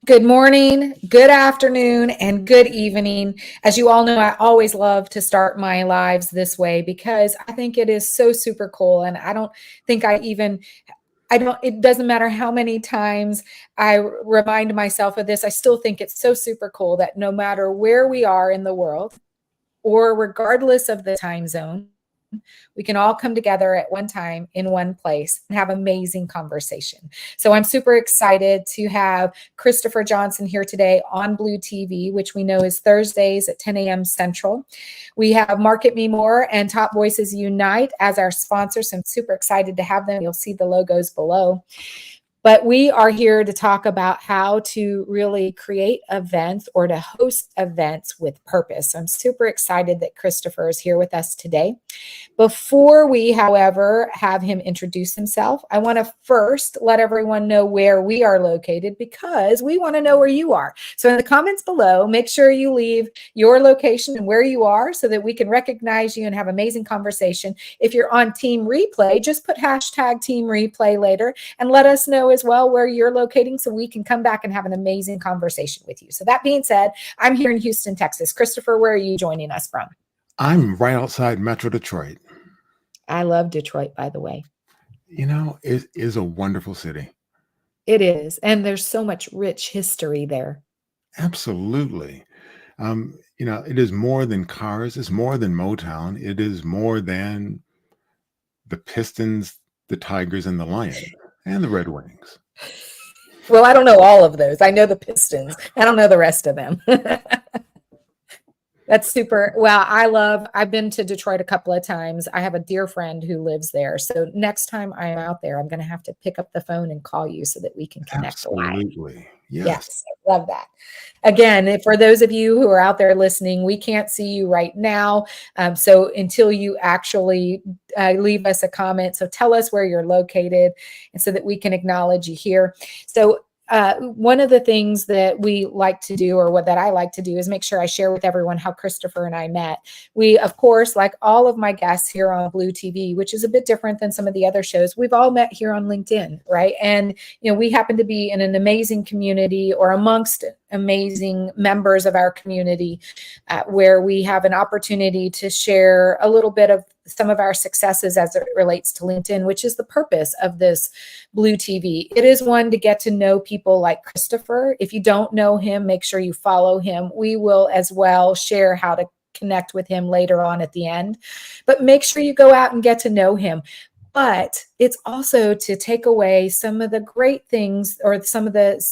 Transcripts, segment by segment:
Good morning, good afternoon, and good evening. As you all know, I always love to start my lives this way because I think it is so super cool. And I don't think it doesn't matter how many times I remind myself of this, I still think it's so super cool that no matter where we are in the world, or regardless of the time zone, we can all come together at one time in one place and have amazing conversation. So I'm super excited to have Christopher Johnson here today on Blue TV, which we know is Thursdays at 10 a.m. Central. We have Market Me More and Top Voices Unite as our sponsors. So I'm super excited to have them. You'll see the logos below. But we are here to talk about how to really create events or to host events with purpose. So I'm super excited that Christopher is here with us today. Before we, however, have him introduce himself, I want to first let everyone know where we are located because we want to know where you are. So in the comments below, make sure you leave your location and where you are so that we can recognize you and have amazing conversation. If you're on Team Replay, just put hashtag Team Replay later and let us know as well where you're locating so we can come back and have an amazing conversation with you. So that being said, I'm here in Houston, Texas. Christopher, where are you joining us from? I'm right outside Metro Detroit. I love Detroit, by the way. You know, it is a wonderful city. It is. And there's so much rich history there. Absolutely. It is more than cars. It's more than Motown. It is more than the Pistons, the Tigers, and the Lions, and the Red Wings. Well, I don't know all of those. I know the Pistons. I don't know the rest of them. That's super. Well, I've been to Detroit a couple of times. I have a dear friend who lives there. So next time I'm out there, I'm going to have to pick up the phone and call you so that we can connect live. Absolutely. Yes, I love that. Again, for those of you who are out there listening, we can't see you right now. So until you actually leave us a comment, so tell us where you're located and so that we can acknowledge you here. So one of the things that we like to do, or what that I like to do, is make sure I share with everyone how Christopher and I met. We, of course, like all of my guests here on Blue TV, which is a bit different than some of the other shows, we've all met here on LinkedIn, right? And, we happen to be in an amazing community or amongst amazing members of our community where we have an opportunity to share a little bit of some of our successes as it relates to LinkedIn, which is the purpose of this Blue TV. It is one to get to know people like Christopher. If you don't know him, make sure you follow him. We will as well share how to connect with him later on at the end, but make sure you go out and get to know him. But it's also to take away some of the great things or some of the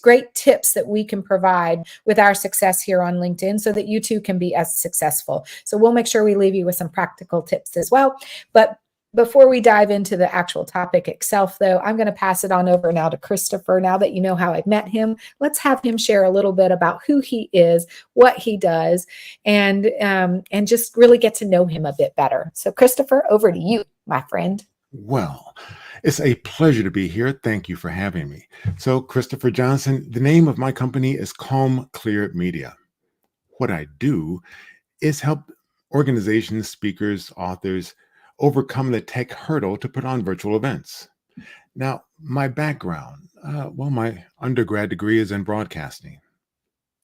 great tips that we can provide with our success here on LinkedIn so that you too can be as successful. So we'll make sure we leave you with some practical tips as well. But before we dive into the actual topic itself, though, I'm going to pass it on over now to Christopher. Now that you know how I've met him, let's have him share a little bit about who he is, what he does, and just really get to know him a bit better. So Christopher, over to you, my friend. Well, it's a pleasure to be here. Thank you for having me. So, Christopher Johnson, the name of my company is Calm Clear Media. What I do is help organizations, speakers, authors overcome the tech hurdle to put on virtual events. Now, my background, my undergrad degree is in broadcasting.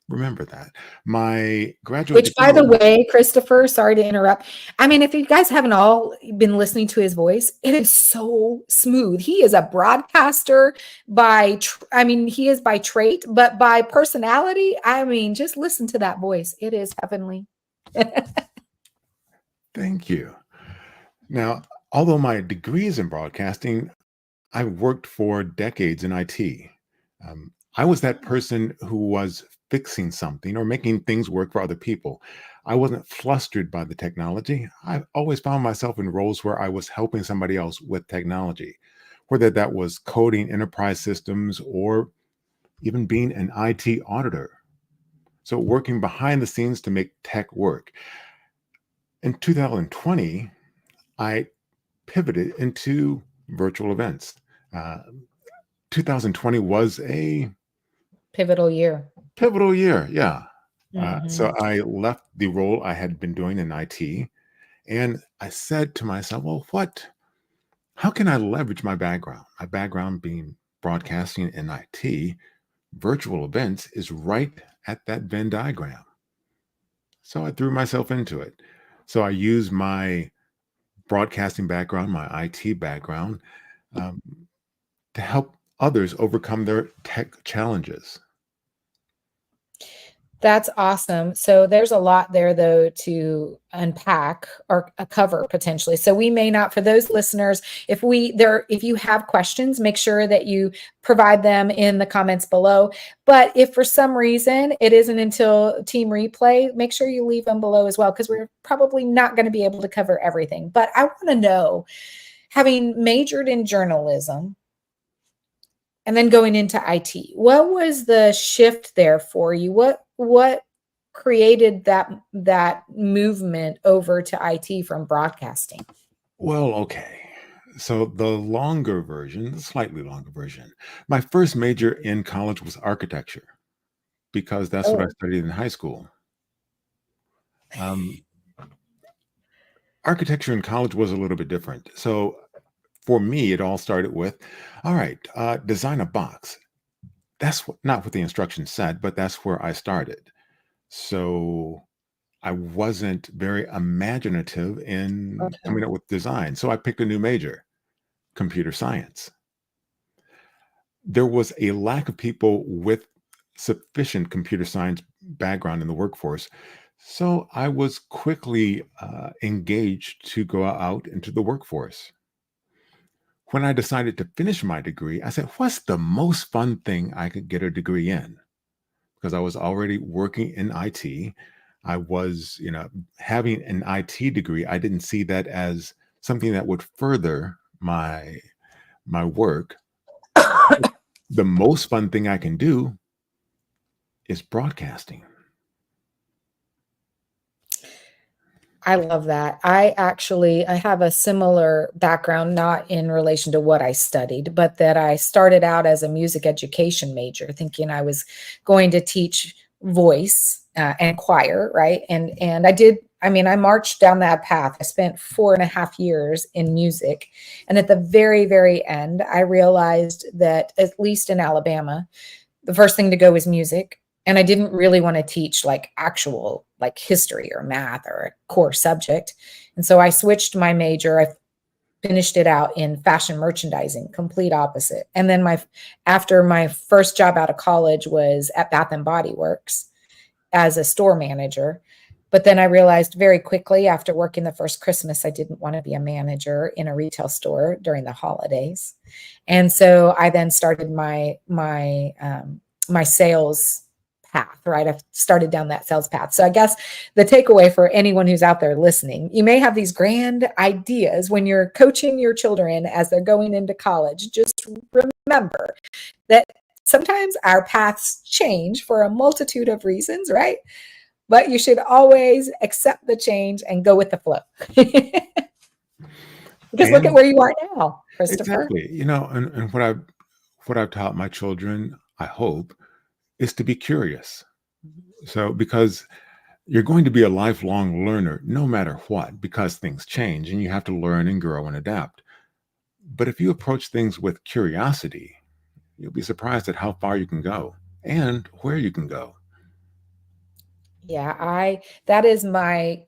Remember that. My graduate Which, by the way, Christopher, sorry to interrupt. I mean, if you guys haven't all been listening to his voice, it is so smooth. He is a broadcaster he is by trait, but by personality, just listen to that voice. It is heavenly. Thank you. Now, although my degree is in broadcasting, I worked for decades in IT. I was that person who was fixing something or making things work for other people. I wasn't flustered by the technology. I always found myself in roles where I was helping somebody else with technology, whether that was coding enterprise systems or even being an IT auditor. So working behind the scenes to make tech work. In 2020, I pivoted into virtual events. 2020 was a pivotal year. Yeah. So I left the role I had been doing in IT, and I said to myself, well, how can I leverage my background being broadcasting in IT, virtual events is right at that Venn diagram. So I threw myself into it. So I used my broadcasting background, my IT background, um, to help others overcome their tech challenges. That's awesome. So there's a lot there though to unpack or cover potentially. So we may not, for those listeners, if you have questions, make sure that you provide them in the comments below. But if for some reason it isn't until team replay, make sure you leave them below as well, because we're probably not going to be able to cover everything. But I want to know, having majored in journalism and then going into IT, what was the shift there for you? What created that movement over to IT from broadcasting? Well, okay. So the longer version, the slightly longer version, my first major in college was architecture because that's what I Oh, studied in high school. Um, Architecture in college was a little bit different. So for me, it all started with, all right, design a box. Not what the instructions said, but that's where I started. So I wasn't very imaginative in okay. coming up with design. So I picked a new major, computer science. There was a lack of people with sufficient computer science background in the workforce. So I was quickly engaged to go out into the workforce. When I decided to finish my degree, I said, what's the most fun thing I could get a degree in? Because I was already working in IT. I was, having an IT degree. I didn't see that as something that would further my work. The most fun thing I can do is broadcasting. I love that. I have a similar background, not in relation to what I studied, but that I started out as a music education major, thinking I was going to teach voice and choir, right? And I did. I mean, I marched down that path. I spent 4.5 years in music, and at the very, very end, I realized that at least in Alabama, the first thing to go was music, and I didn't really want to teach like actual like history or math or a core subject. And so I switched my major. I finished it out in fashion merchandising, complete opposite. And then my after my first job out of college was at Bath and Body Works as a store manager. But then I realized very quickly after working the first Christmas, I didn't want to be a manager in a retail store during the holidays. And so I then started my sales path, right? I've started down that sales path. So I guess the takeaway for anyone who's out there listening, you may have these grand ideas when you're coaching your children as they're going into college. Just remember that sometimes our paths change for a multitude of reasons, right? But you should always accept the change and go with the flow. Because look at And where you are now, Christopher. exactly, and what I've taught my children, I hope, is to be curious. So because you're going to be a lifelong learner no matter what, because things change and you have to learn and grow and adapt. But if you approach things with curiosity, you'll be surprised at how far you can go and where you can go. Yeah, that is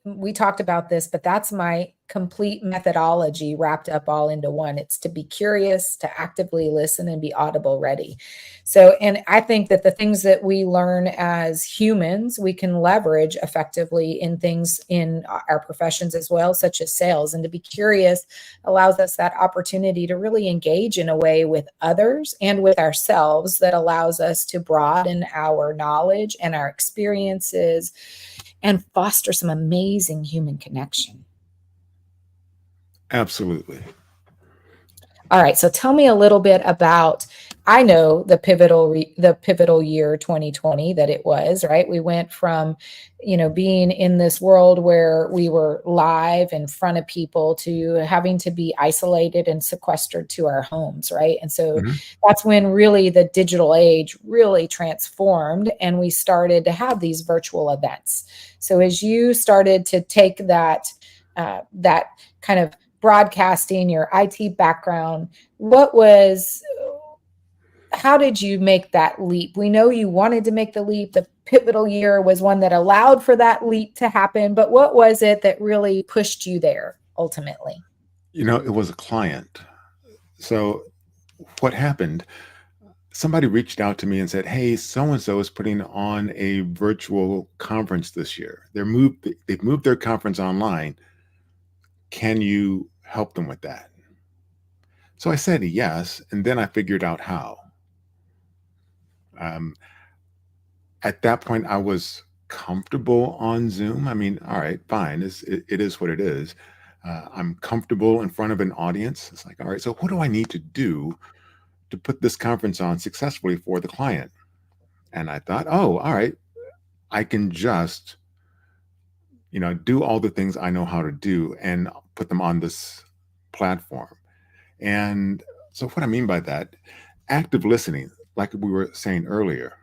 we talked about this, but that's my complete methodology wrapped up all into one. It's to be curious, to actively listen and be audible ready. So, and I think that the things that we learn as humans, we can leverage effectively in things in our professions as well, such as sales. And to be curious allows us that opportunity to really engage in a way with others and with ourselves that allows us to broaden our knowledge and our experiences and foster some amazing human connection. Absolutely. All right, so tell me a little bit about, I know the pivotal year 2020 that it was, right? We went from, being in this world where we were live in front of people to having to be isolated and sequestered to our homes, right? And so Mhm. that's when really the digital age really transformed and we started to have these virtual events. So as you started to take that kind of broadcasting, your IT background, what was how did you make that leap? We know you wanted to make the leap. The pivotal year was one that allowed for that leap to happen, but what was it that really pushed you there ultimately? It was a client. So what happened? Somebody reached out to me and said, "Hey, so and so is putting on a virtual conference this year. They've moved their conference online. Can you help them with that?" So I said yes, and then I figured out how. Um, at that point, I was comfortable on Zoom. I mean, all right, fine. It is what it is. I'm comfortable in front of an audience. It's like, all right, so what do I need to do to put this conference on successfully for the client? And I thought, oh, all right, I can just, do all the things I know how to do and put them on this platform. And so, what I mean by that, active listening, like we were saying earlier,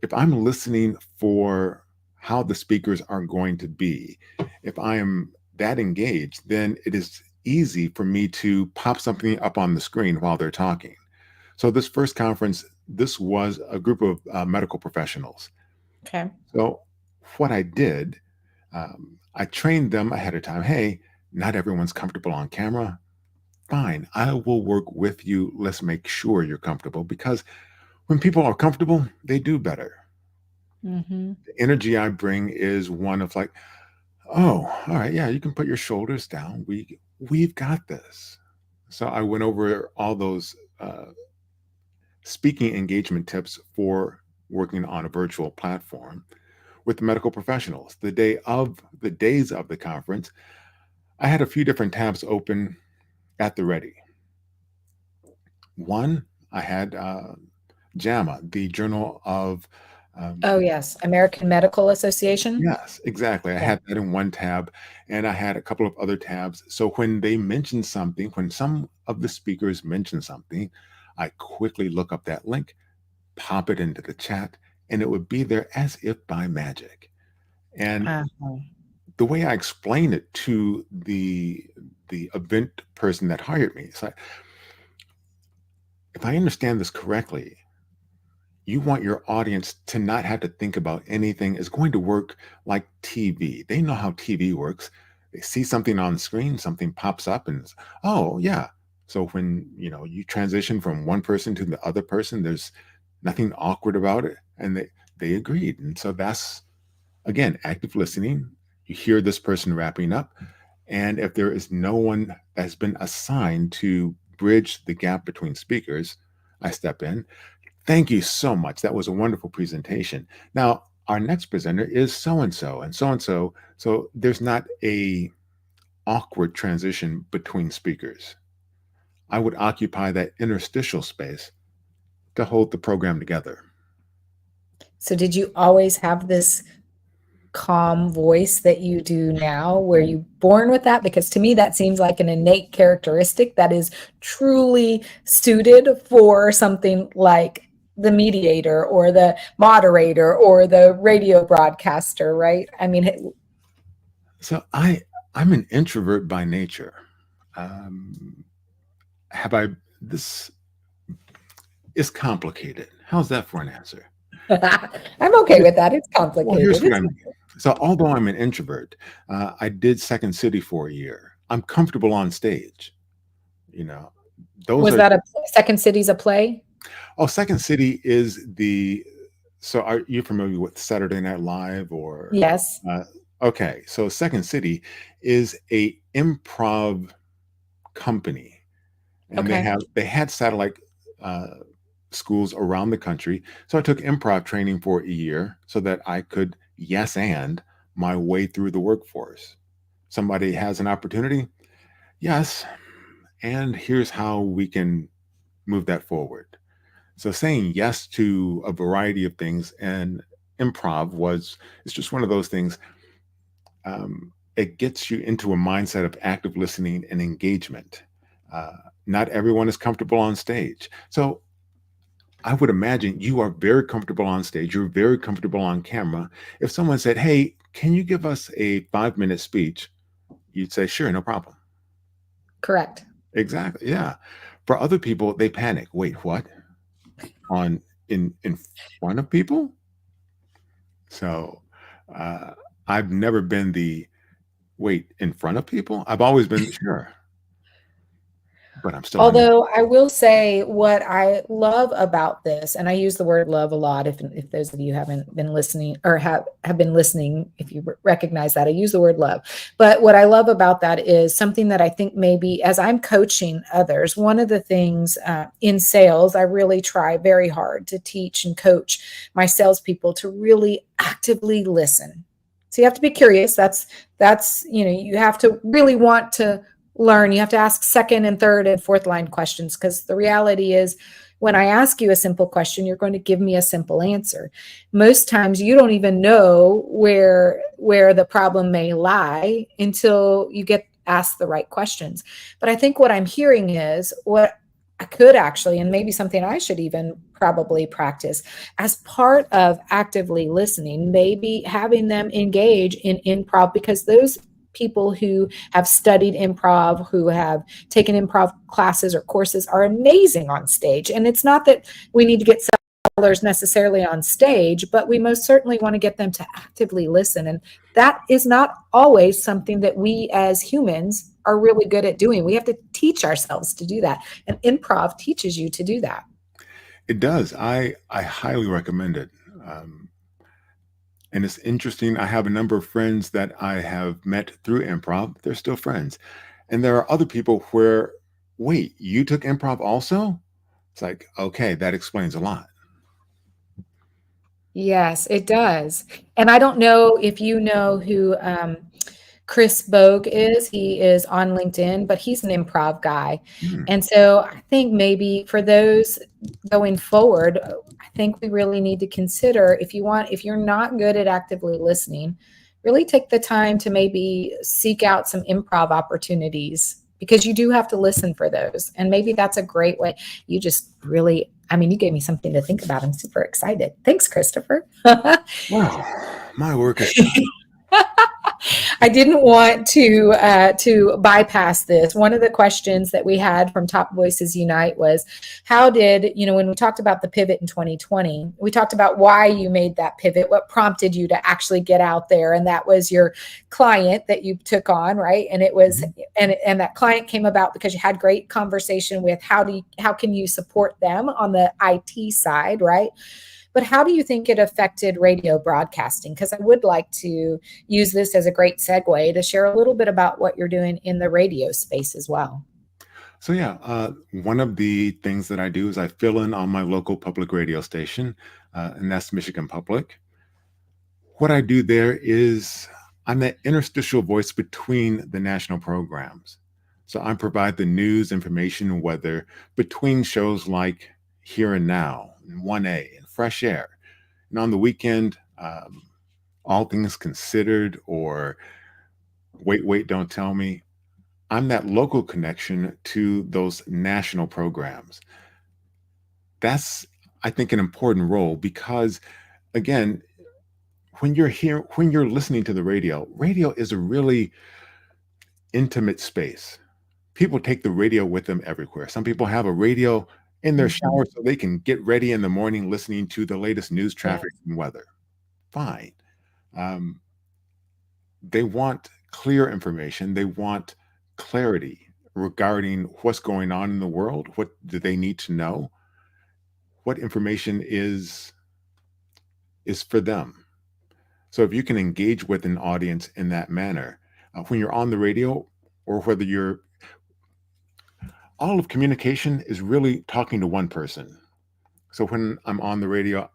if I'm listening for how the speakers are going to be, if I am that engaged, then it is easy for me to pop something up on the screen while they're talking. So, this first conference, this was a group of medical professionals. Okay. So, what I did, I trained them ahead of time. Hey, not everyone's comfortable on camera. Fine, I will work with you. Let's make sure you're comfortable because when people are comfortable, they do better. Mm-hmm. The energy I bring is one of like, oh, all right, yeah, you can put your shoulders down. We've got this. So I went over all those speaking engagement tips for working on a virtual platform with the medical professionals. The days of the conference, I had a few different tabs open at the ready. One, I had JAMA, the Journal of Oh, yes. American Medical Association. yes, exactly. I Yeah. had that in one tab, and I had a couple of other tabs. So when they mention something, when some of the speakers mention something, I quickly look up that link, pop it into the chat, and it would be there as if by magic. And Uh-huh. the way I explain it to the event person that hired me, it's like, if I understand this correctly, you want your audience to not have to think about anything. Is going to work like TV. They know how TV works. They see something on screen, something pops up, and oh yeah. So when you transition from one person to the other person, there's nothing awkward about it, and they agreed. And so that's again active listening. You hear this person wrapping up, and if there is no one that's been assigned to bridge the gap between speakers, I step in. Thank you so much. That was a wonderful presentation. Now, our next presenter is so and so and so and so. So there's not a awkward transition between speakers. I would occupy that interstitial space to hold the program together. So did you always have this calm voice that you do now? Were you born with that? Because to me, that seems like an innate characteristic that is truly suited for something like the mediator or the moderator or the radio broadcaster, right? I mean, So I'm an introvert by nature. Um, have I this is complicated. How's that for an answer? I'm okay with that. It's Well, here's complicated. what I mean. So, although I'm an introvert, I did Second City for a year. I'm comfortable on stage. You know, those Was are that a Second City's a play? oh, Second City is the. So, are you familiar with Saturday Night Live or? Yes. Uh, okay, so Second City is a improv company, and Okay. they had satellite uh, schools around the country. So I took improv training for a year so that I could yes and my way through the workforce. Somebody has an opportunity, yes, and here's how we can move that forward. So saying yes to a variety of things and improv was it's just one of those things. It gets you into a mindset of active listening and engagement. Uh, Not everyone is comfortable on stage. So I would imagine you are very comfortable on stage. You're very comfortable on camera. If someone said, "Hey, can you give us a 5-minute speech?" You'd say, "Sure, no problem." Correct. Exactly. Yeah. For other people, they panic. Wait, what? on in front of people. So uh, I've never been the wait in front of people. I've always been sure, but I'm still learning. Although I will say what I love about this, and I use the word love a lot if those of you haven't been listening or have been listening, if you recognize that, I use the word love. But what I love about that is something that I think maybe as I'm coaching others, one of the things in sales, I really try very hard to teach and coach my salespeople to really actively listen. So you have to be curious. That's you have to really want to learn. You have to ask second and third and fourth line questions, because the reality is when I ask you a simple question, you're going to give me a simple answer. Most times you don't even know where the problem may lie until you get asked the right questions. But I think what I'm hearing is what I could actually, and maybe something I should even probably practice as part of actively listening, maybe having them engage in improv, because those people who have studied improv, who have taken improv classes or courses, are amazing on stage. And it's not that we need to get sellers necessarily on stage, but we most certainly want to get them to actively listen. And that is not always something that we as humans are really good at doing. We have to teach ourselves to do that. And improv teaches you to do that. It does. I highly recommend it. And it's interesting. I have a number of friends that I have met through improv. They're still friends. And there are other people where, wait, you took improv also? It's like, okay, that explains a lot. Yes, it does. And I don't know if you know who Chris Bogue is. He is on LinkedIn, but he's an improv guy. Hmm. And so I think maybe for those going forward, I think we really need to consider, if you're not good at actively listening, really take the time to maybe seek out some improv opportunities, because you do have to listen for those. And maybe that's a great way. You just really, you gave me something to think about. I'm super excited. Thanks, Christopher. Well, my work is I didn't want to bypass this. One of the questions that we had from Top Voices Unite was, how did, when we talked about the pivot in 2020, we talked about why you made that pivot, what prompted you to actually get out there, and that was your client that you took on, right? And it was, and that client came about because you had great conversation with how can you support them on the IT side, right? But how do you think it affected radio broadcasting? Because I would like to use this as a great segue to share a little bit about what you're doing in the radio space as well. So yeah, one of the things that I do is I fill in on my local public radio station, and that's Michigan Public. What I do there is I'm that interstitial voice between the national programs. So I provide the news, information, and weather between shows like Here and Now, and 1A, and Fresh Air. And on the weekend, All Things Considered, or Wait, Don't Tell Me. I'm that local connection to those national programs. That's, I think, an important role because, again, when you're listening to the radio is a really intimate space. People take the radio with them everywhere. Some people have a radio in their shower so they can get ready in the morning listening to the latest news, traffic, and weather. Fine. Um, they want clear information. They want clarity regarding what's going on in the world. What do they need to know? What information is for them? So if you can engage with an audience in that manner, when you're on the radio, or whether you're, all of communication is really talking to one person. So when I'm on the radio,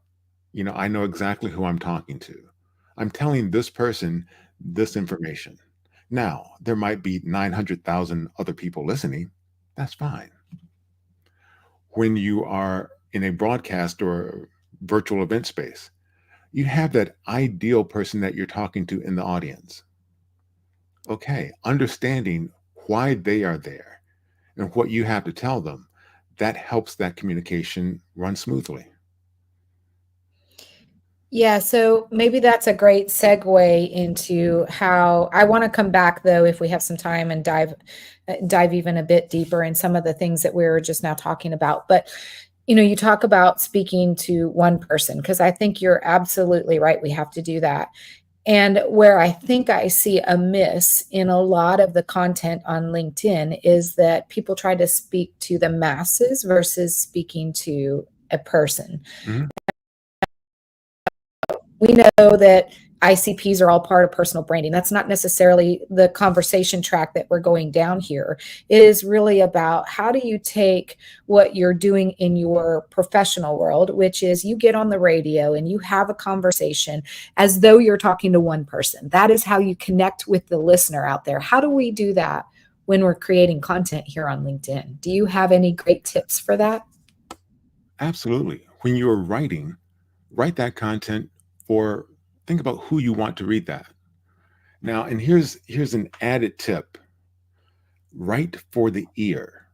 I know exactly who I'm talking to. I'm telling this person this information. Now, there might be 900,000 other people listening. That's fine. When you are in a broadcast or virtual event space, you have that ideal person that you're talking to in the audience. Okay, understanding why they are there and what you have to tell them, that helps that communication run smoothly. Yeah, so maybe that's a great segue into how I want to come back, though, if we have some time, and dive even a bit deeper in some of the things that we were just now talking about. But you talk about speaking to one person, because I think you're absolutely right. We have to do that. And where I think I see a miss in a lot of the content on LinkedIn is that people try to speak to the masses versus speaking to a person. Mhm. We know that ICPs are all part of personal branding. That's not necessarily the conversation track that we're going down here. It is really about how do you take what you're doing in your professional world, which is you get on the radio and you have a conversation as though you're talking to one person. That is how you connect with the listener out there. How do we do that when we're creating content here on LinkedIn? Do you have any great tips for that? Absolutely. When you're writing, write that content for, think about who you want to read that. Now, and here's an added tip. Write for the ear.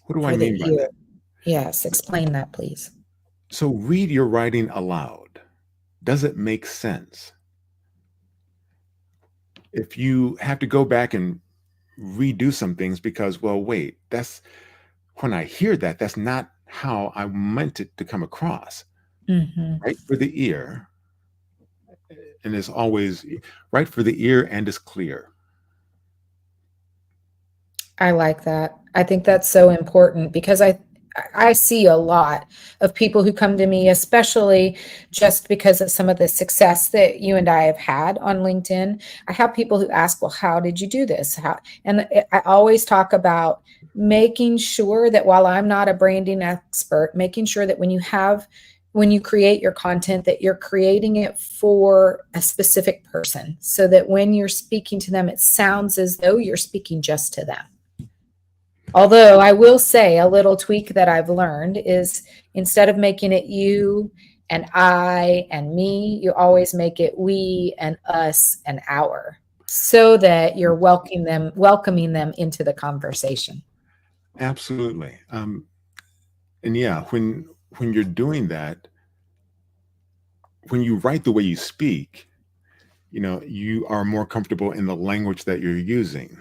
What do I For the mean by ear. that? Yes, explain that, please. So read your writing aloud. Does it make sense? If you have to go back and redo some things because, well, wait, that's when I hear that, that's not how I meant it to come across. Mm-hmm. Right for the ear, and it's always right for the ear and it's clear. I like that. I think that's so important because I see a lot of people who come to me, especially just because of some of the success that you and I have had on LinkedIn. I have people who ask, "Well, how did you do this?" I always talk about making sure that while I'm not a branding expert, making sure that when you create your content, that you're creating it for a specific person so that when you're speaking to them, it sounds as though you're speaking just to them. Although I will say a little tweak that I've learned is instead of making it you and I and me, you always make it we and us and our, so that you're welcoming them into the conversation. Absolutely. And yeah, when you're doing that, when you write the way you speak, you are more comfortable in the language that you're using.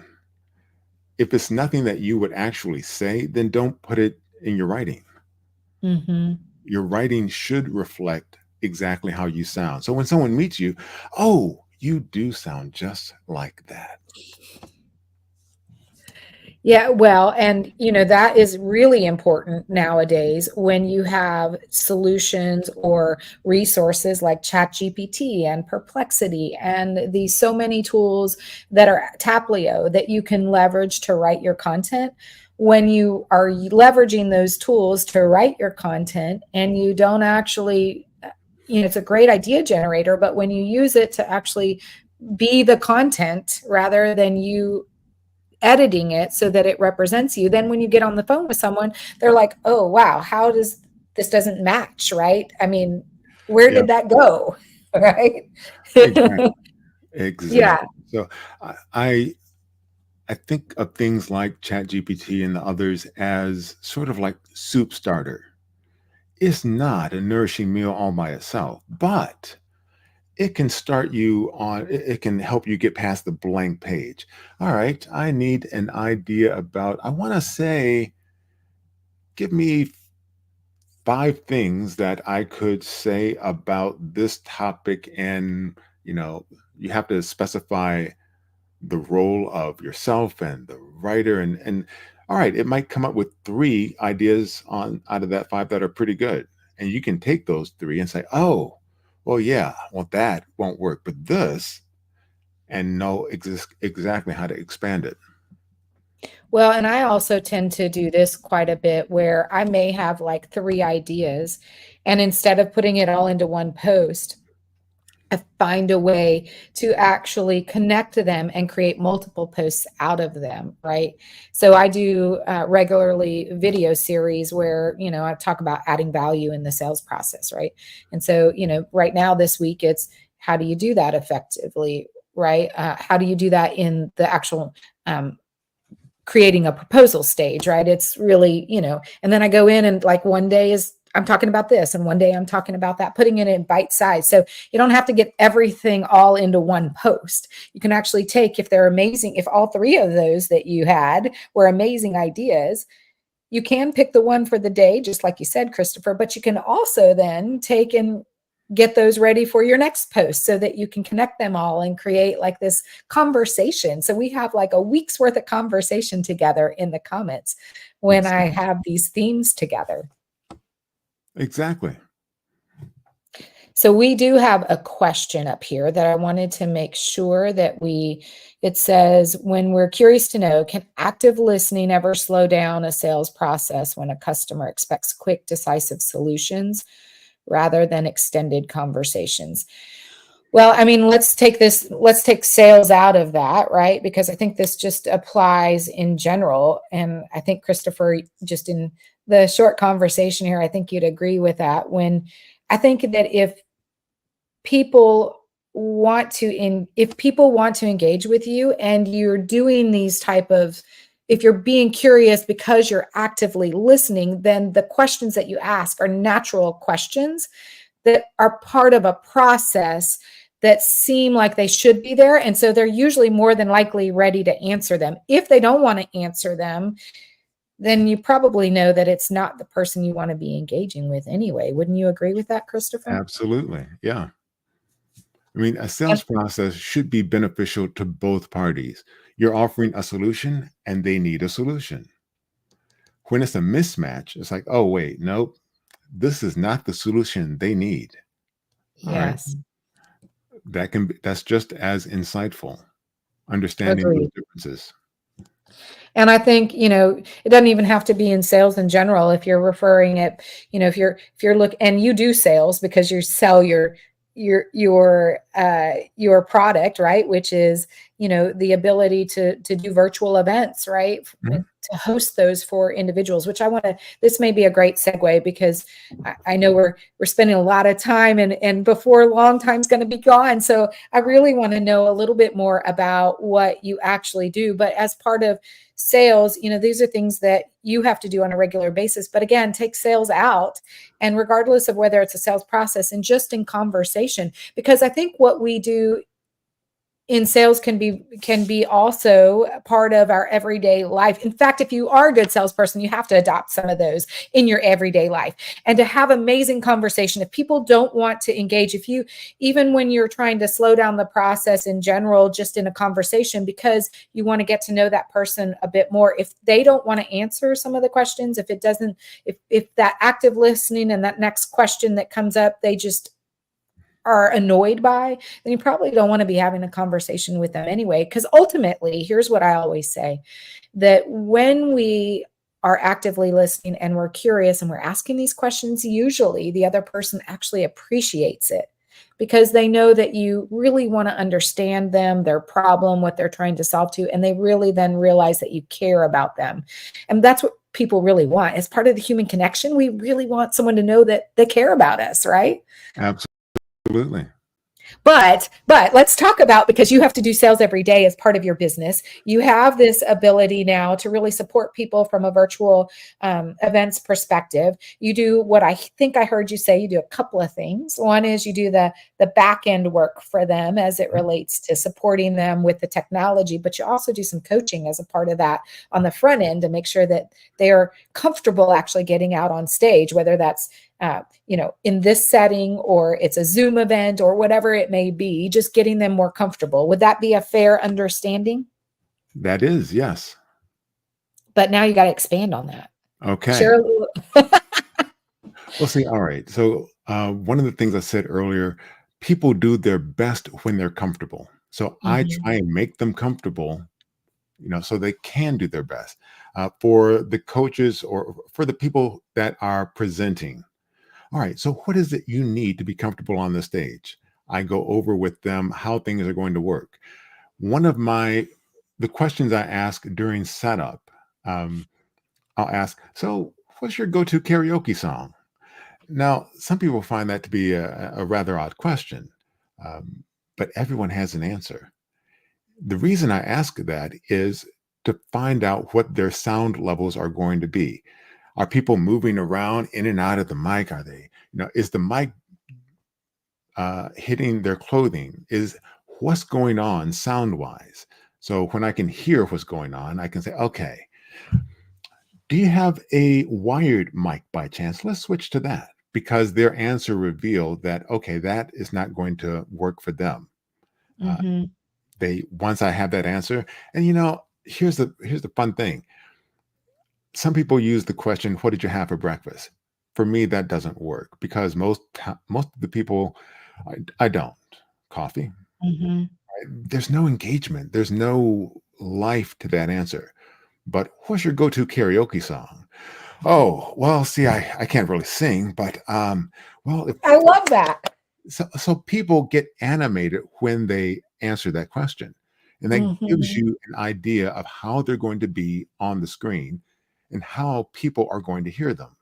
If it's nothing that you would actually say, then don't put it in your writing. Mm-hmm. Your writing should reflect exactly how you sound. So when someone meets you, oh, you do sound just like that. Yeah, well, and that is really important nowadays when you have solutions or resources like ChatGPT and Perplexity and these so many tools that are Taplio that you can leverage to write your content. When you are leveraging those tools to write your content and you don't actually, it's a great idea generator, but when you use it to actually be the content rather than you editing it so that it represents you, then when you get on the phone with someone, they're like, oh wow, how does this doesn't match, right? I mean, where Yeah, did that go? Right. exactly. Yeah. Exactly. So I I I think of things like ChatGPT and the others as sort of like soup starter. It's not a nourishing meal all by itself, but it can help you get past the blank page. All right, I need an idea about, I want to say, give me 5 things that I could say about this topic. And, you know, you have to specify the role of yourself and the writer. And all right, it might come up with 3 ideas on out of that 5 that are pretty good. And you can take those 3 and say, oh, well, yeah, well, that won't work, but this, and know exactly how to expand it. Well, and I also tend to do this quite a bit where I may have like 3 ideas, and instead of putting it all into one post, I find a way to actually connect to them and create multiple posts out of them, right? So I do regularly video series where, I talk about adding value in the sales process, right? And so, right now this week, it's how do you do that effectively, right? How do you do that in the actual creating a proposal stage, right? It's really, and then I go in and like one day is I'm talking about this and one day I'm talking about that, putting it in bite size. So you don't have to get everything all into one post. You can actually take, if they're amazing, if all 3 of those that you had were amazing ideas, you can pick the one for the day, just like you said, Christopher, but you can also then take and get those ready for your next post so that you can connect them all and create like this conversation. So we have like a week's worth of conversation together in the comments when I have these themes together. Exactly. So we do have a question up here that I wanted to make sure that it says, when we're curious to know, can active listening ever slow down a sales process when a customer expects quick, decisive solutions rather than extended conversations? Well, I mean, let's take sales out of that, right? Because I think this just applies in general. And I think, Christopher, just in the short conversation here, I think you'd agree with that. I think that if people if people want to engage with you and you're doing these if you're being curious because you're actively listening, then the questions that you ask are natural questions that are part of a process that seem like they should be there. And so they're usually more than likely ready to answer them. If they don't want to answer them, then you probably know that it's not the person you want to be engaging with anyway. Wouldn't you agree with that, Christopher? Absolutely. Yeah. I mean, a sales process should be beneficial to both parties. You're offering a solution and they need a solution. When it's a mismatch, it's like, oh, wait, nope, this is not the solution they need. All right. Yes. That's just as insightful, understanding Agreed. those differences. And I think, it doesn't even have to be in sales in general. If you're referring it, if you're and you do sales because you sell your product, right? Which is, the ability to do virtual events, right? Mhm. To host those for individuals, which this may be a great segue because I know we're spending a lot of time and before long time's going to be gone. So I really want to know a little bit more about what you actually do. But as part of sales, these are things that you have to do on a regular basis. But again, take sales out, and regardless of whether it's a sales process and just in conversation, because I think what we do in sales can be also part of our everyday life. In fact, if you are a good salesperson, you have to adopt some of those in your everyday life and to have amazing conversation. If people don't want to engage, even when you're trying to slow down the process in general, just in a conversation, because you want to get to know that person a bit more, if they don't want to answer some of the questions, if that active listening and that next question that comes up, they just are annoyed by, then you probably don't want to be having a conversation with them anyway. Because ultimately, here's what I always say, that when we are actively listening and we're curious and we're asking these questions, usually the other person actually appreciates it because they know that you really want to understand them, their problem, what they're trying to solve to, and they really then realize that you care about them. And that's what people really want. As part of the human connection, we really want someone to know that they care about us, right? Absolutely. But let's talk about, because you have to do sales every day as part of your business, you have this ability now to really support people from a virtual events perspective. You do what I think I heard you say, you do a couple of things. One is you do the back end work for them as it relates to supporting them with the technology, but you also do some coaching as a part of that on the front end to make sure that they are comfortable actually getting out on stage, whether that's in this setting or it's a Zoom event or whatever it may be, just getting them more comfortable. Would that be a fair understanding? That is, yes. But now you got to expand on that. Okay. Share a little. Well, see, all right. So one of the things I said earlier, people do their best when they're comfortable. So I try and make them comfortable, so they can do their best. For the coaches or for the people that are presenting, all right, so what is it you need to be comfortable on the stage? I go over with them how things are going to work. One of the questions I ask during setup, I'll ask, so what's your go-to karaoke song? Now, some people find that to be a rather odd question, um, but everyone has an answer. The reason I ask that is to find out what their sound levels are going to be. Are people moving around in and out of the mic? Are they, is the mic hitting their clothing? Is what's going on sound wise? So when I can hear what's going on, I can say, okay, Do you have a wired mic by chance? Let's switch to that because their answer revealed that, okay, that is not going to work for them. Uh, Mhm. they once I have that answer, and here's the fun thing. Some people use the question, "What did you have for breakfast?" For me, that doesn't work because most of the people, I don't coffee. Mhm. There's no engagement. There's no life to that answer. But what's your go-to karaoke song? Oh, well, see, I can't really sing, but well, if I love that. so people get animated when they answer that question. And that gives Mhm. you an idea of how they're going to be on the screen and how people are going to hear them.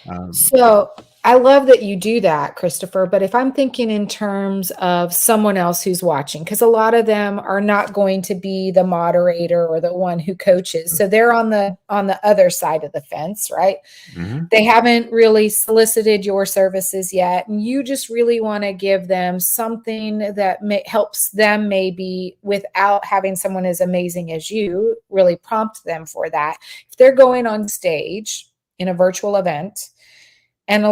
Um, So I love that you do that, Christopher. But if I'm thinking in terms of someone else who's watching, because a lot of them are not going to be the moderator or the one who coaches, so they're on the other side of the fence, right? mhm. They haven't really solicited your services yet, and you just really want to give them something that helps them maybe without having someone as amazing as you really prompt them for that. If they're going on stage in a virtual event, and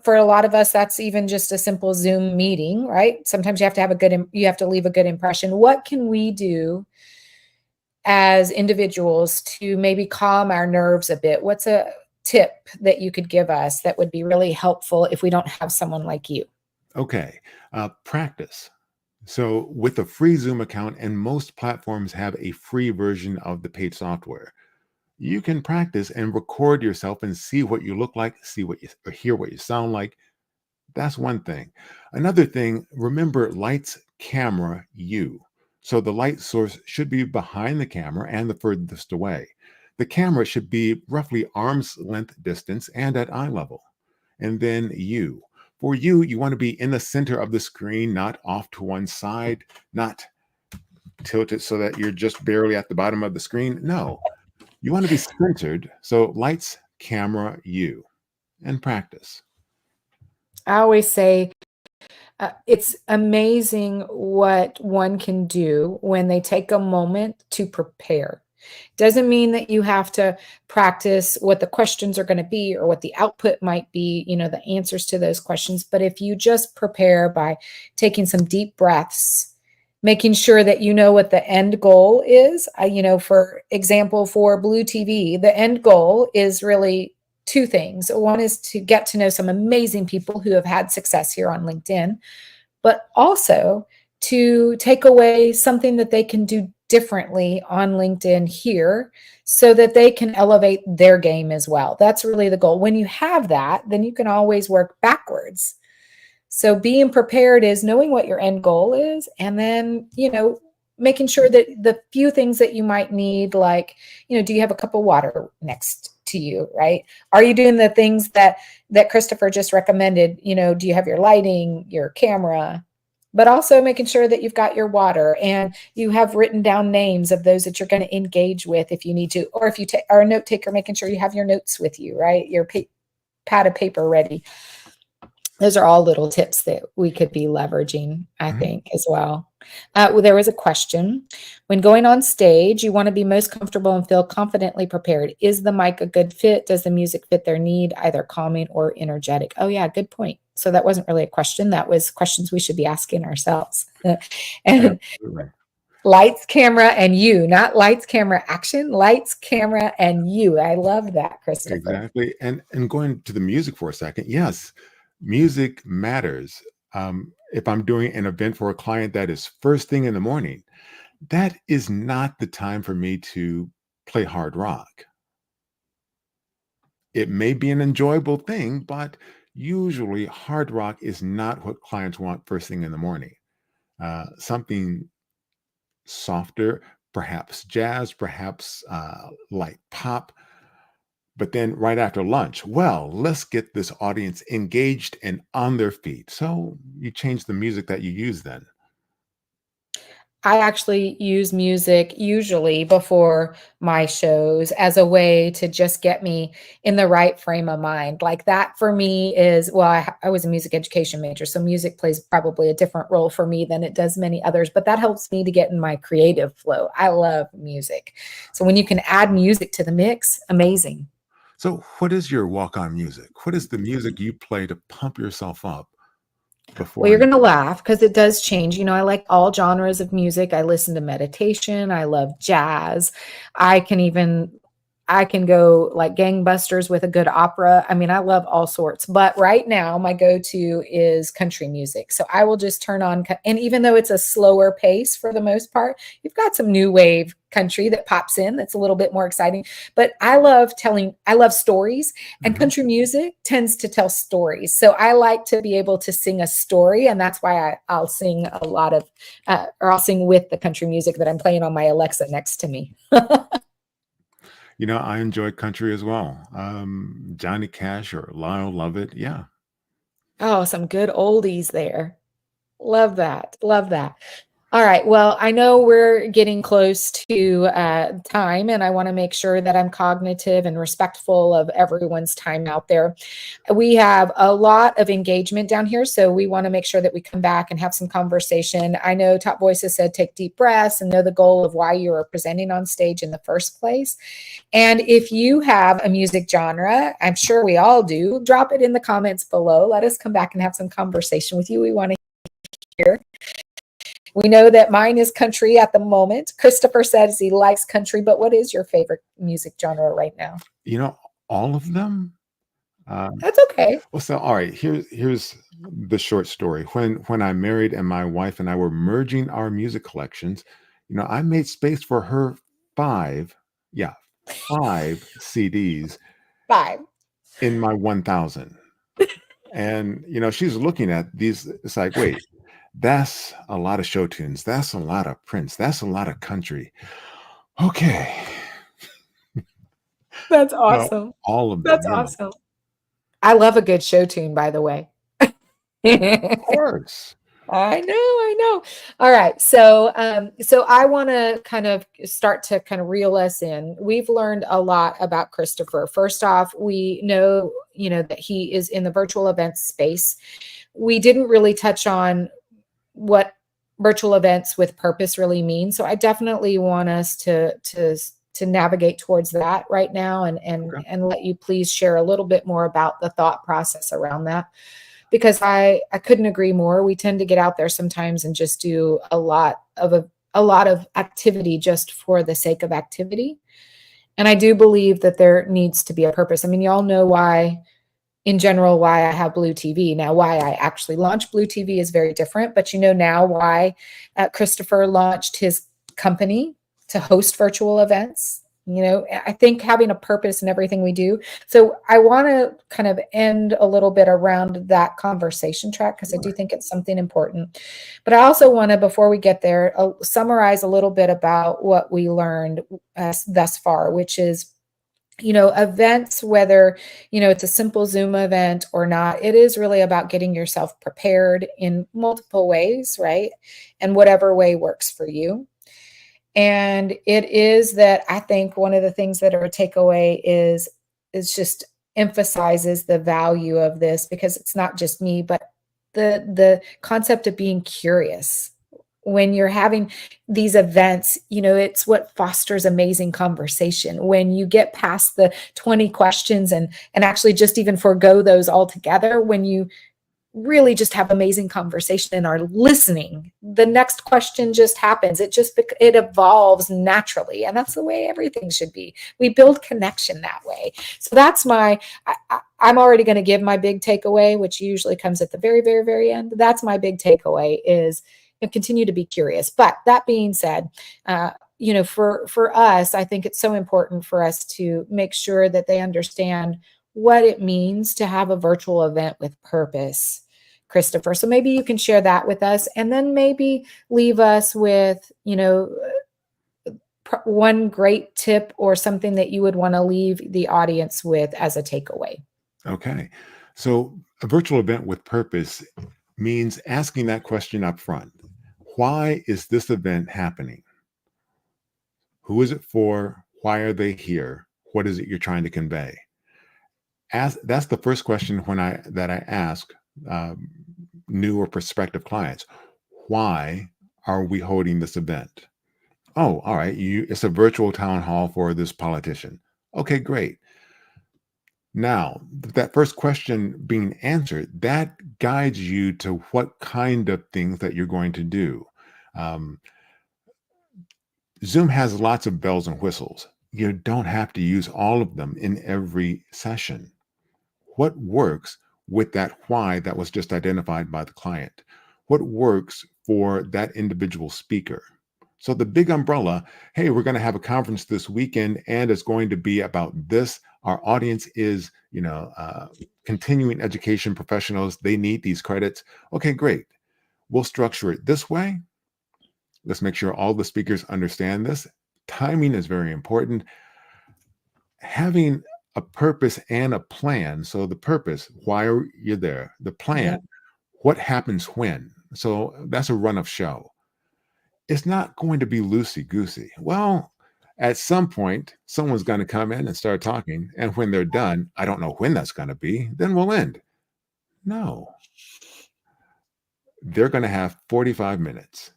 for a lot of us that's even just a simple Zoom meeting, right? Sometimes you have to have you have to leave a good impression. What can we do as individuals to maybe calm our nerves a bit? What's a tip that you could give us that would be really helpful if we don't have someone like you? Okay. Practice. So, with a free Zoom account, and most platforms have a free version of the paid software, you can practice and record yourself and see what you look like, see what you or hear what you sound like. That's one thing. Another thing, remember lights, camera, you. So the light source should be behind the camera and the furthest away. The camera should be roughly arm's length distance and at eye level. And then you. For you, you want to be in the center of the screen, not off to one side, not tilted so that you're just barely at the bottom of the screen. No, you want to be centered. So lights, camera, you, and practice. I always say it's amazing what one can do when they take a moment to prepare. Doesn't mean that you have to practice what the questions are going to be or what the output might be, the answers to those questions. But if you just prepare by taking some deep breaths, making sure that you know what the end goal is. For example, for Blue TV, the end goal is really two things. One is to get to know some amazing people who have had success here on LinkedIn, but also to take away something that they can do differently on LinkedIn here so that they can elevate their game as well. That's really the goal. When you have that, then you can always work backwards. So being prepared is knowing what your end goal is, and then, making sure that the few things that you might need, like, do you have a cup of water next to you, right? Are you doing the things that Christopher just recommended? Do you have your lighting, your camera, but also making sure that you've got your water and you have written down names of those that you're going to engage with if you need to, or if you are a note taker, making sure you have your notes with you, right? Your pad of paper ready. Those are all little tips that we could be leveraging, I Mhm. think, as well. There was a question. When going on stage, you want to be most comfortable and feel confidently prepared. Is the mic a good fit? Does the music fit their need, either calming or energetic? Oh, yeah, good point. So that wasn't really a question. That was questions we should be asking ourselves. And Absolutely. lights, camera, and you, not lights, camera, action, lights, camera, and you. I love that, Christopher. Exactly. And going to the music for a second, yes, music matters. If I'm doing an event for a client that is first thing in the morning, that is not the time for me to play hard rock. It may be an enjoyable thing, but usually hard rock is not what clients want first thing in the morning. Something softer, perhaps jazz, perhaps light pop. But then right after lunch, well, let's get this audience engaged and on their feet. So you change the music that you use then. I actually use music usually before my shows as a way to just get me in the right frame of mind. Like that for me is, well, I was a music education major, so music plays probably a different role for me than it does many others, but that helps me to get in my creative flow. I love music. So when you can add music to the mix, amazing. So, what is your walk-on music? What is the music you play to pump yourself up Well, before you're you? going to laugh because it does change. You know, I like all genres of music. I listen to meditation. I love jazz. I can even I can go like gangbusters with a good opera. I mean, I love all sorts. But right now, my go-to is country music. So I will just turn on, and even though it's a slower pace for the most part, you've got some new wave country that pops in that's a little bit more exciting. But I love stories, and Mhm. country music tends to tell stories. So I like to be able to sing a story, and that's why I'll sing a lot of, or I'll sing with the country music that I'm playing on my Alexa next to me. I enjoy country as well. Johnny Cash or Lyle Lovett. Yeah. Oh, some good oldies there. Love that. Love that. All right. Well, I know we're getting close to time, and I want to make sure that I'm cognitive and respectful of everyone's time out there. We have a lot of engagement down here, so we want to make sure that we come back and have some conversation. I know Top Voices said take deep breaths and know the goal of why you are presenting on stage in the first place. And if you have a music genre, I'm sure we all do, drop it in the comments below. Let us come back and have some conversation with you. We want to hear. We know that mine is country at the moment. Christopher says he likes country, but what is your favorite music genre right now? You know, all of them. Um, That's okay. well, so all right. Here's the short story. When I married and my wife and I were merging our music collections, I made space for her five, yeah, 5 CDs Five. in my 1,000. And she's looking at these. It's like, wait, that's a lot of show tunes. That's a lot of Prince. That's a lot of country. Okay. That's So awesome. all of them, That's yeah. awesome. I love a good show tune, by the way. Of course. I know. All right. So I want to kind of start to kind of reel us in. We've learned a lot about Christopher. First off, we know, that he is in the virtual event space. We didn't really touch on what virtual events with purpose really mean. So I definitely want us to navigate towards that right now, and Okay. let you please share a little bit more about the thought process around that, because I couldn't agree more. We tend to get out there sometimes and just do a lot of activity just for the sake of activity. And I do believe that there needs to be a purpose. I mean, y'all know why, in general, why I have Blue TV. Now, why I actually launched Blue TV is very different, but you know now why Christopher launched his company to host virtual events. I think having a purpose in everything we do. So I want to kind of end a little bit around that conversation track because I do Right. think it's something important. But I also want to, before we get there, summarize a little bit about what we learned thus far, which is, events, whether, it's a simple Zoom event or not, it is really about getting yourself prepared in multiple ways, right? And whatever way works for you. And it is that I think one of the things that are a takeaway is just emphasizes the value of this, because it's not just me, but the concept of being curious when you're having these events. It's what fosters amazing conversation when you get past the 20 questions and actually just even forego those altogether. When you really just have amazing conversation and are listening, the next question just happens. It evolves naturally, and that's the way everything should be. We build connection that way. So that's I'm already going to give my big takeaway, which usually comes at the very, very, very end. That's my big takeaway is, continue to be curious. But that being said, for us, I think it's so important for us to make sure that they understand what it means to have a virtual event with purpose, Christopher. So maybe you can share that with us, and then maybe leave us with, one great tip or something that you would want to leave the audience with as a takeaway. Okay. So a virtual event with purpose means asking that question up front. Why is this event happening? Who is it for? Why are they here? What is it you're trying to convey? That's the first question that I ask um, new or prospective clients. Why are we holding this event? Oh, all right. It's a virtual town hall for this politician. Okay, great. Now, that first question being answered, that guides you to what kind of things that you're going to do. Um, Zoom has lots of bells and whistles. You don't have to use all of them in every session. What works with that why that was just identified by the client? What works for that individual speaker? So the big umbrella, hey, we're going to have a conference this weekend and it's going to be about this. Our audience is, continuing education professionals. They need these credits. Okay, great. We'll structure it this way. Let's make sure all the speakers understand this. Timing is very important. Having a purpose and a plan. So the purpose, why are you there? The Yeah. plan, what happens when? So that's a run of show. It's not going to be loosey goosey. Well, at some point, someone's going to come in and start talking. And when they're done, I don't know when that's going to be, then we'll end. No, they're going to have 45 minutes.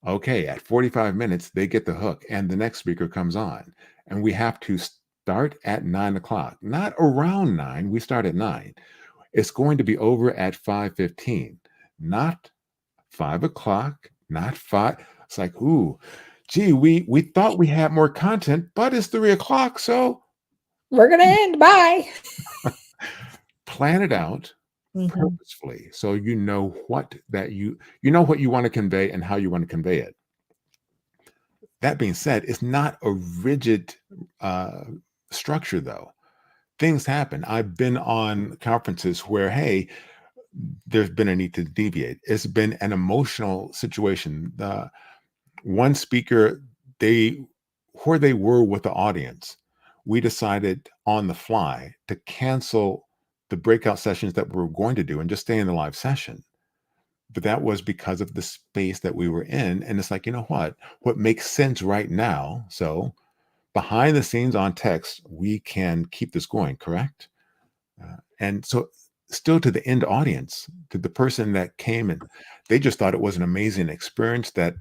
Okay, at 45 minutes, they get the hook and the next speaker comes on. And we have to start at 9 o'clock, not around 9. We start at 9. It's going to be over at 5:15, not 5 o'clock, not 5. It's like, ooh, gee, we thought we had more content, but it's 3 o'clock. So We're going to end. Bye. plan it out Mhm. purposefully so you know what you want to convey and how you want to convey it. That being said, it's not a rigid uh, structure, though. Things happen. I've been on conferences where, hey, there's been a need to deviate. It's been an emotional situation. The one speaker, they where they were with the audience, we decided on the fly to cancel the breakout sessions that we were going to do and just stay in the live session. But that was because of the space that we were in. And it's like, you know what makes sense right now. So behind the scenes on text, we can keep this going, correct? And so, still to the end audience, to the person that came and they just thought it was an amazing experience that,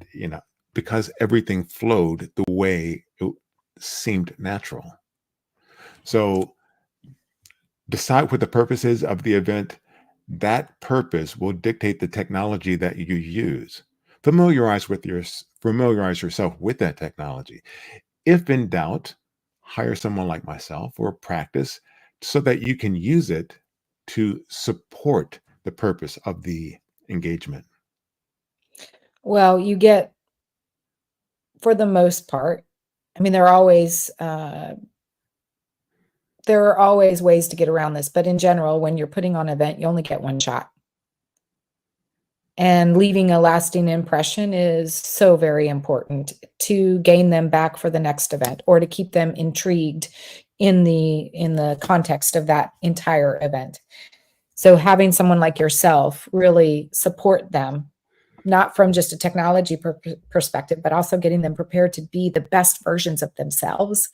because everything flowed the way it seemed natural. So, decide what the purpose is of the event. That purpose will dictate the technology that you use. Familiarize yourself with that technology. If in doubt, hire someone like myself or practice so that you can use it to support the purpose of the engagement. Well, you get, for the most part, I mean, there are always ways to get around this, but in general, when you're putting on an event, you only get one shot. And leaving a lasting impression is so very important to gain them back for the next event or to keep them intrigued in the context of that entire event. So having someone like yourself really support them, not from just a technology perspective, but also getting them prepared to be the best versions of themselves.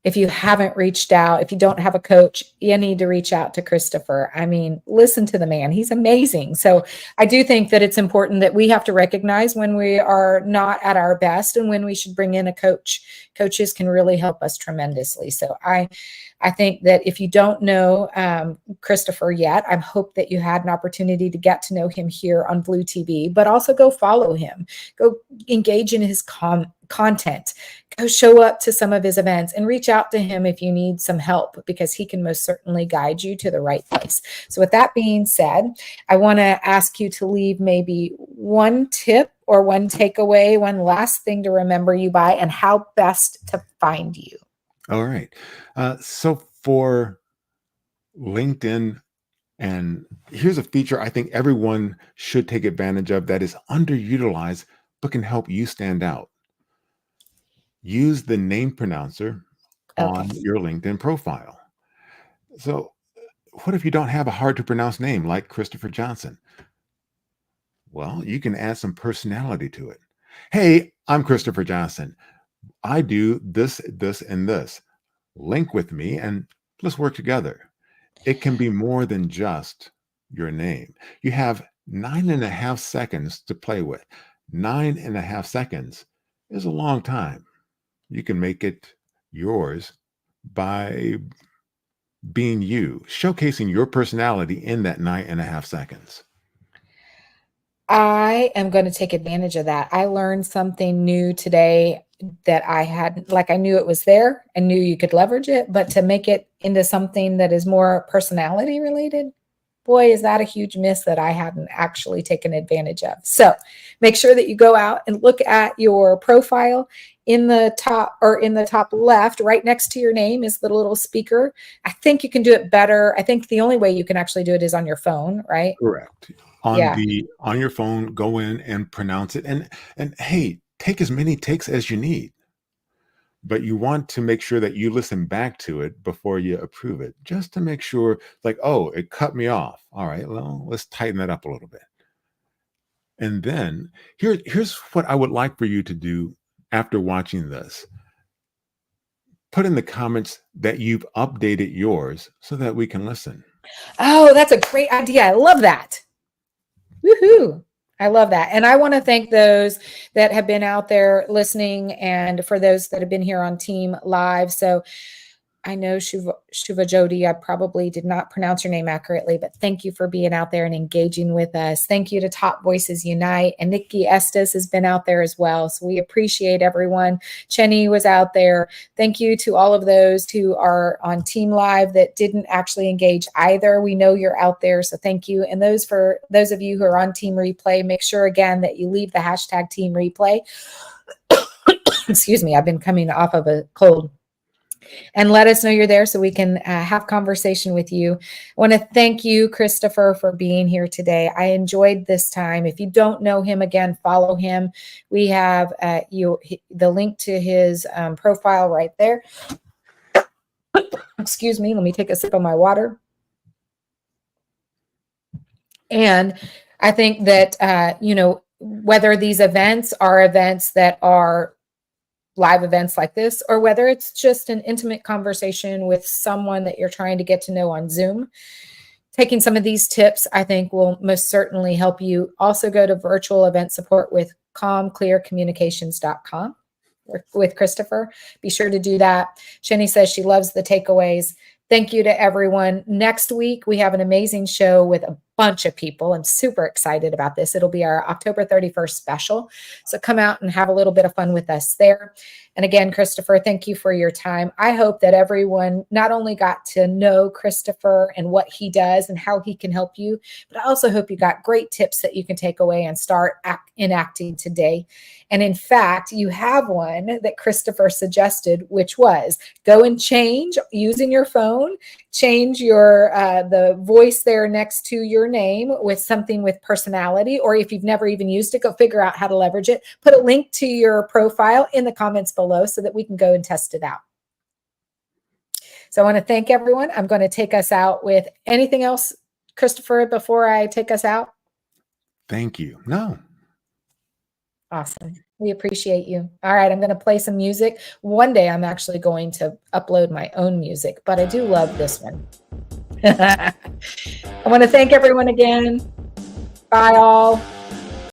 If you haven't reached out, if you don't have a coach, you need to reach out to Christopher. I mean, listen to the man. He's amazing. So I do think that it's important that we have to recognize when we are not at our best and when we should bring in a coach. Coaches can really help us tremendously. So I think that if you don't know Christopher yet, I hope that you had an opportunity to get to know him here on Blue TV, but also go follow him, go engage in his content, go show up to some of his events and reach out to him if you need some help, because he can most certainly guide you to the right place. So with that being said, I want to ask you to leave maybe one tip or one takeaway, one last thing to remember you by, and how best to find you. All right. So for LinkedIn, and here's a feature I think everyone should take advantage of that is underutilized but can help you stand out. Use the name pronouncer Okay. on your LinkedIn profile. So, what if you don't have a hard to pronounce name like Christopher Johnson? Well, you can add some personality to it. Hey, I'm Christopher Johnson. I do this, this, and this. Link with me and let's work together. It can be more than just your name. You have 9.5 seconds to play with. 9.5 seconds is a long time. You can make it yours by being you, showcasing your personality in that 9.5 seconds. I am going to take advantage of that. I learned something new today that I hadn't, like I knew it was there. I knew you could leverage it, but to make it into something that is more personality related, boy, is that a huge miss that I hadn't actually taken advantage of. So make sure that you go out and look at your profile. In the top left, right next to your name is the little speaker. I think you can do it better. I think the only way you can actually do it is on your phone, right? Correct. Yeah. On your phone, go in and pronounce it. And hey, take as many takes as you need. But you want to make sure that you listen back to it before you approve it, just to make sure, like, oh, it cut me off. All right, well, let's tighten that up a little bit. And then here's what I would like for you to do after watching this. Put in the comments that you've updated yours so that we can listen. Oh, that's a great idea. I love that. Woohoo. I love that. And I want to thank those that have been out there listening and for those that have been here on Team Live. So I know Shuva Jodi, I probably did not pronounce your name accurately, but thank you for being out there and engaging with us. Thank you to Top Voices Unite, and Nikki Estes has been out there as well. So we appreciate everyone. Chenny was out there. Thank you to all of those who are on Team Live that didn't actually engage either. We know you're out there, so thank you. And for those of you who are on Team Replay, make sure again that you leave the hashtag Team Replay. Excuse me, I've been coming off of a cold. And let us know you're there so we can have conversation with you. I want to thank you, Christopher, for being here today. I enjoyed this time. If you don't know him, again, follow him. We have the link to his profile right there. Excuse me. Let me take a sip of my water. And I think that, whether these events are events that are live events like this, or whether it's just an intimate conversation with someone that you're trying to get to know on Zoom, taking some of these tips, I think, will most certainly help you. Also go to virtual event support with calmclearcommunications.com with Christopher. Be sure to do that. Jenny says she loves the takeaways. Thank you to everyone. Next week, we have an amazing show with a bunch of people. I'm super excited about this. It'll be our October 31st special. So come out and have a little bit of fun with us there. And again, Christopher, thank you for your time. I hope that everyone not only got to know Christopher and what he does and how he can help you, but I also hope you got great tips that you can take away and start enacting today. And in fact, you have one that Christopher suggested, which was go and change using your phone, change your the voice there next to your name with something with personality, or if you've never even used it, go figure out how to leverage it. Put a link to your profile in the comments below so that we can go and test it out. So I want to thank everyone. I'm going to take us out with anything else, Christopher, before I take us out. Thank you. No. Awesome. We appreciate you. All right. I'm going to play some music. One day I'm actually going to upload my own music, but I do love this one. I want to thank everyone again. Bye all.